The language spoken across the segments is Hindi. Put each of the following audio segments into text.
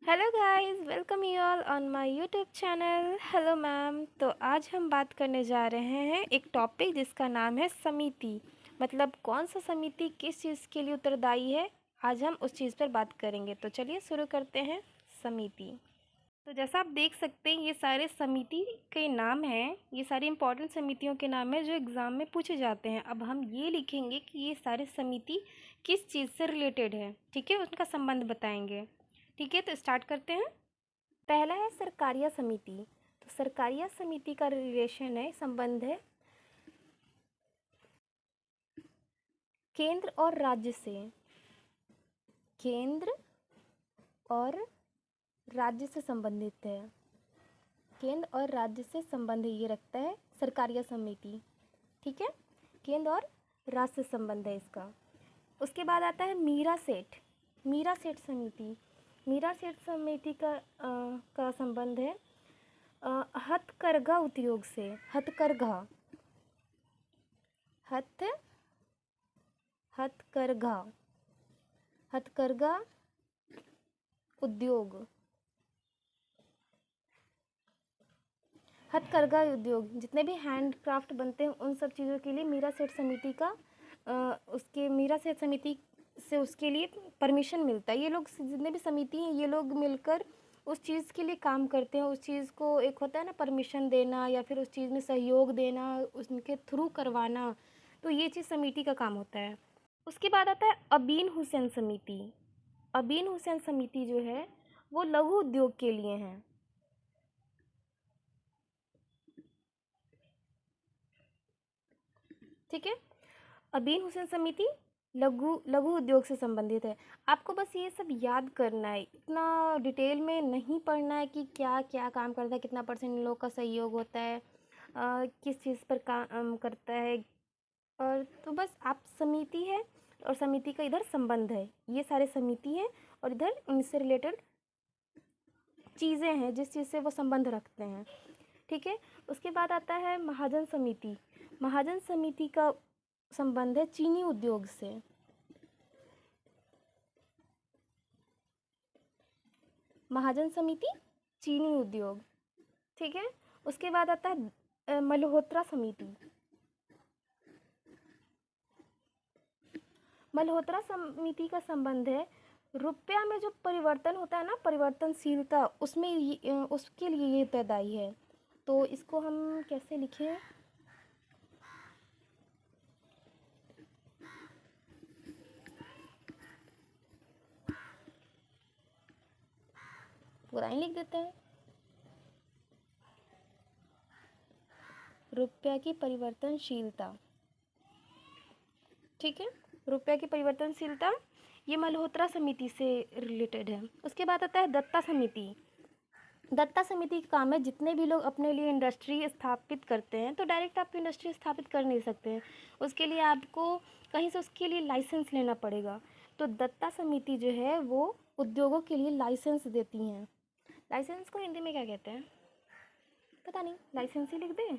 Hello guys, welcome you all on my YouTube channel. Hello ma'am. तो आज हम बात करने जा रहे हैं एक टॉपिक जिसका नाम है समिति। मतलब कौन सा समिति किस चीज़ के लिए उत्तरदायी है, आज हम उस चीज़ पर बात करेंगे। तो चलिए शुरू करते हैं। समिति। तो जैसा आप देख सकते हैं, ये सारे समिति के नाम हैं, ये सारी इंपॉर्टेंट समितियों के नाम हैं जो एग्ज़ाम में पूछे जाते हैं। अब हम ये लिखेंगे कि ये सारे समिति किस चीज़ से रिलेटेड है, ठीक है, उनका संबंध बताएंगे। ठीक है, तो स्टार्ट करते हैं। पहला है सरकारिया समिति। तो सरकारिया समिति का रिलेशन है, संबंध है केंद्र और राज्य से। केंद्र और राज्य से संबंधित है। केंद्र और राज्य से संबंध ये रखता है सरकारिया समिति। ठीक है, केंद्र और राज्य से संबंध है इसका। उसके बाद आता है मीरा सेठ। मीरा सेठ समिति। मीरा सेठ समिति का संबंध है हथकरघा उद्योग से। हथकरघा हथकरघा हथकरघा उद्योग। हथकरघा उद्योग जितने भी हैंडक्राफ्ट बनते हैं उन सब चीज़ों के लिए मीरा सेठ समिति का उसके मीरा सेठ समिति से उसके लिए परमिशन मिलता है। ये लोग जितने भी समिति हैं ये लोग मिलकर उस चीज़ के लिए काम करते हैं। उस चीज़ को एक होता है ना, परमिशन देना या फिर उस चीज़ में सहयोग देना, उनके थ्रू करवाना। तो ये चीज़ समिति का काम होता है। उसके बाद आता है अबीन हुसैन समिति। अबीन हुसैन समिति जो है वो लघु उद्योग के लिए है। ठीक है, अबीन हुसैन समिति लघु लघु उद्योग से संबंधित है। आपको बस ये सब याद करना है, इतना डिटेल में नहीं पढ़ना है कि क्या क्या काम करता है, कितना परसेंट इन लोगों का सहयोग होता है, किस चीज़ पर काम करता है। और तो बस आप समिति है और समिति का इधर संबंध है, ये सारे समिति हैं और इधर उनसे रिलेटेड चीज़ें हैं जिस चीज़ से वो संबंध रखते हैं। ठीक है, उसके बाद आता है महाजन समिति। महाजन समिति का संबंध है चीनी उद्योग से। महाजन समिति चीनी उद्योग। ठीक है, उसके बाद आता है मल्होत्रा समिति। मल्होत्रा समिति का संबंध है रुपया में जो परिवर्तन होता है ना, परिवर्तनशीलता, उसमें उसके लिए ये उत्तरदायी है। तो इसको हम कैसे लिखें? पूरा ही लिख देते हैं। रुपया की परिवर्तनशीलता। ठीक है, रुपया की परिवर्तनशीलता ये मल्होत्रा समिति से रिलेटेड है। उसके बाद आता है दत्ता समिति। दत्ता समिति का काम है जितने भी लोग अपने लिए इंडस्ट्री स्थापित करते हैं, तो डायरेक्ट आप इंडस्ट्री स्थापित कर नहीं सकते हैं, उसके लिए आपको कहीं से उसके लिए लाइसेंस लेना पड़ेगा। तो दत्ता समिति जो है वो उद्योगों के लिए लाइसेंस देती हैं। लाइसेंस को हिंदी में क्या कहते हैं पता नहीं, लाइसेंस ही लिख दें।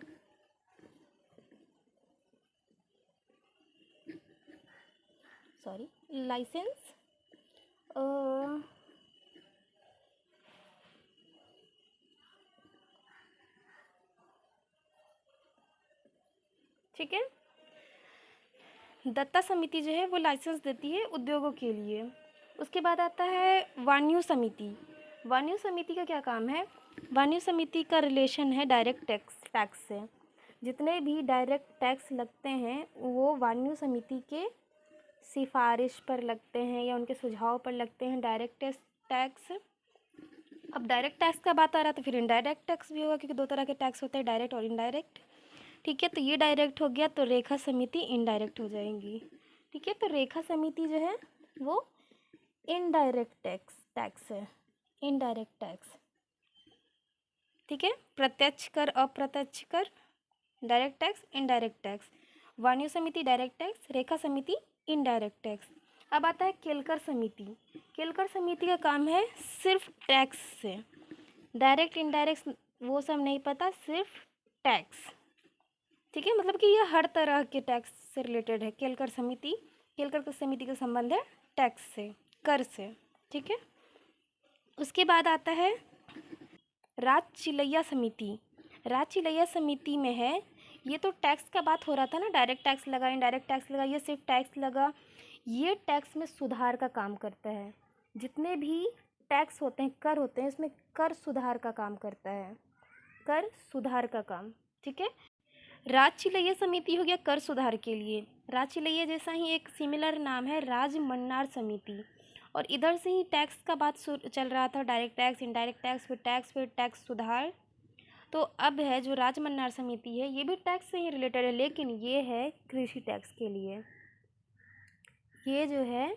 सॉरी, लाइसेंस ठीक है, दत्ता समिति जो है वो लाइसेंस देती है उद्योगों के लिए। उसके बाद आता है वान्यू समिति। वान्यू समिति का क्या काम है? वान्यू समिति का रिलेशन है डायरेक्ट टैक्स से। जितने भी डायरेक्ट टैक्स लगते हैं वो वान्यू समिति के सिफारिश पर लगते हैं या उनके सुझाव पर लगते हैं, डायरेक्ट टैक्स। अब डायरेक्ट टैक्स का बात आ रहा है तो फिर इनडायरेक्ट टैक्स भी होगा, क्योंकि दो तरह के टैक्स होते हैं, डायरेक्ट और इनडायरेक्ट। ठीक है, तो ये डायरेक्ट हो गया, तो रेखा समिति इनडायरेक्ट हो जाएंगी। ठीक है, तो रेखा समिति जो है वो इनडायरेक्ट टैक्स है, इनडायरेक्ट टैक्स। ठीक है, प्रत्यक्ष कर, अप्रत्यक्ष कर, डायरेक्ट टैक्स, इनडायरेक्ट टैक्स। वाणिज्य समिति डायरेक्ट टैक्स, रेखा समिति इनडायरेक्ट टैक्स। अब आता है केलकर समिति। केलकर समिति का काम है सिर्फ टैक्स से, डायरेक्ट इनडायरेक्ट वो सब नहीं पता, सिर्फ टैक्स। ठीक है, मतलब कि ये हर तरह के टैक्स से रिलेटेड है केलकर समिति। केलकर समिति का संबंध है टैक्स से, कर से। ठीक है, उसके बाद आता है राज्य चिलैया समिति। राज्य चिलैया समिति में है, ये तो टैक्स का बात हो रहा था ना, डायरेक्ट टैक्स लगा, इनडायरेक्ट टैक्स लगा, ये सिर्फ टैक्स लगा। ये टैक्स में सुधार का काम करता है। जितने भी टैक्स होते हैं, कर होते हैं, इसमें कर सुधार का काम करता है, कर सुधार का काम। ठीक है, राज्य चिलैया समिति हो गया कर सुधार के लिए। राज्य चिलैया जैसा ही एक सिमिलर नाम है राज्य मन्नार समिति। और इधर से ही टैक्स का बात चल रहा था, डायरेक्ट टैक्स, इनडायरेक्ट टैक्स, फिर टैक्स सुधार। तो अब है जो राज्य मन्नार समिति है, ये भी टैक्स से ही रिलेटेड है, लेकिन ये है कृषि टैक्स के लिए। ये जो है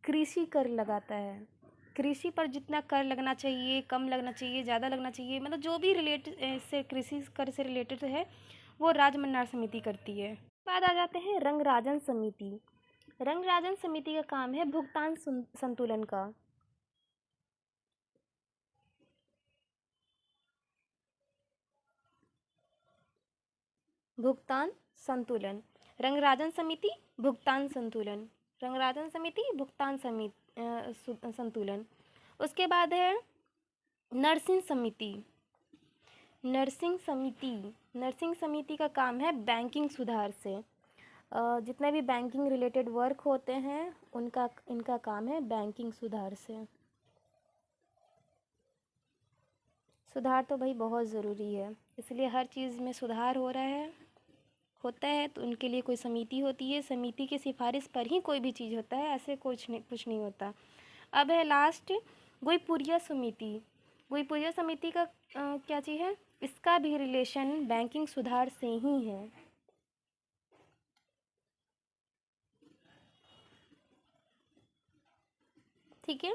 कृषि कर लगाता है। कृषि पर जितना कर लगना चाहिए, कम लगना चाहिए, ज़्यादा लगना चाहिए, मतलब जो भी रिलेटेड से कृषि कर से रिलेटेड है वो राज्य मन्नार समिति करती है। बाद आ जाते हैं रंगराजन समिति। रंगराजन समिति का काम है भुगतान संतुलन का। भुगतान संतुलन, रंगराजन समिति भुगतान संतुलन, रंगराजन समिति भुगतान संतुलन। उसके बाद है नरसिंह समिति। नर्सिंग समिति, नर्सिंग समिति का काम है बैंकिंग सुधार से। जितने भी बैंकिंग रिलेटेड वर्क होते हैं इनका काम है बैंकिंग सुधार से। सुधार तो भाई बहुत ज़रूरी है, इसलिए हर चीज़ में सुधार हो रहा है, होता है तो उनके लिए कोई समिति होती है। समिति की सिफारिश पर ही कोई भी चीज़ होता है, ऐसे कुछ नहीं होता। अब है लास्ट गुईपुरिया समिति। गुईपुरिया समिति का क्या चीज़ है, इसका भी रिलेशन बैंकिंग सुधार से ही है। ठीक है,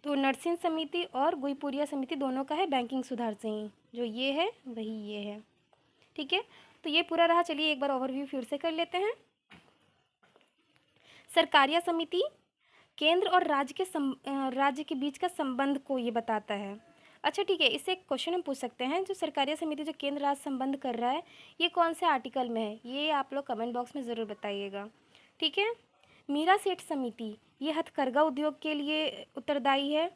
तो नरसिंह समिति और गुईपुरिया समिति दोनों का है बैंकिंग सुधार से ही, जो ये है वही ये है। ठीक है, तो ये पूरा रहा। चलिए एक बार ओवरव्यू फिर से कर लेते हैं। सरकारिया समिति केंद्र और राज्य के बीच का संबंध को ये बताता है। अच्छा ठीक है, इससे एक क्वेश्चन हम पूछ सकते हैं, जो सरकारिया समिति जो केंद्र राज्य संबंध कर रहा है, ये कौन से आर्टिकल में है, ये आप लोग कमेंट बॉक्स में ज़रूर बताइएगा। ठीक है, मीरा सेठ समिति ये हथकरघा उद्योग के लिए उत्तरदायी है।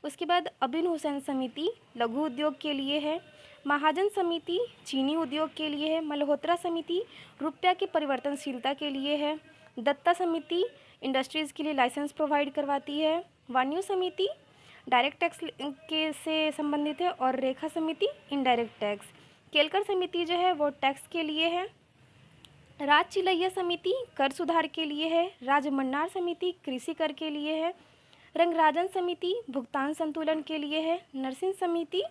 उसके बाद अबिन हुसैन समिति लघु उद्योग के लिए है। महाजन समिति चीनी उद्योग के लिए है। मल्होत्रा समिति रुपया की परिवर्तनशीलता के लिए है। दत्ता समिति इंडस्ट्रीज़ के लिए लाइसेंस प्रोवाइड करवाती है। वान्यू समिति डायरेक्ट टैक्स के से संबंधित है। और रेखा समिति इनडायरेक्ट टैक्स। केलकर समिति जो है वो टैक्स के लिए है। राज्य चिलैया समिति कर सुधार के लिए है। राज्य मन्नार समिति कृषि कर के लिए है। रंगराजन समिति भुगतान संतुलन के लिए है। नरसिंह समिति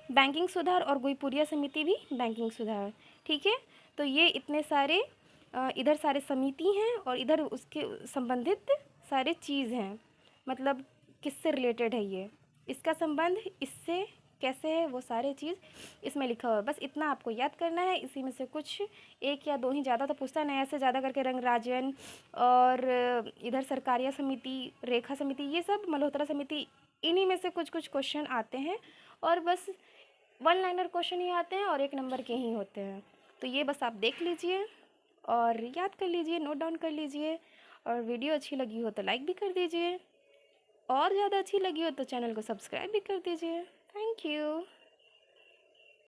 बैंकिंग सुधार और गुईपुरिया समिति भी बैंकिंग सुधार। ठीक है, तो ये इतने सारे इधर सारे समिति हैं और इधर उसके संबंधित सारे चीज़ हैं, मतलब किससे रिलेटेड है ये, इसका संबंध इससे कैसे है, वो सारे चीज़ इसमें लिखा हुआ है। बस इतना आपको याद करना है। इसी में से कुछ एक या दो ही, ज़्यादा तो पूछता नहीं, ऐसे ज़्यादा करके रंगराजन और इधर सरकारिया समिति, रेखा समिति, ये सब मल्होत्रा समिति, इन्हीं में से कुछ कुछ क्वेश्चन आते हैं। और बस 1 लाइनर क्वेश्चन ही आते हैं और 1 नंबर के ही होते हैं। तो ये बस आप देख लीजिए और याद कर लीजिए, नोट डाउन कर लीजिए। और वीडियो अच्छी लगी हो तो लाइक भी कर दीजिए, और ज़्यादा अच्छी लगी हो तो चैनल को सब्सक्राइब भी कर दीजिए। Thank you.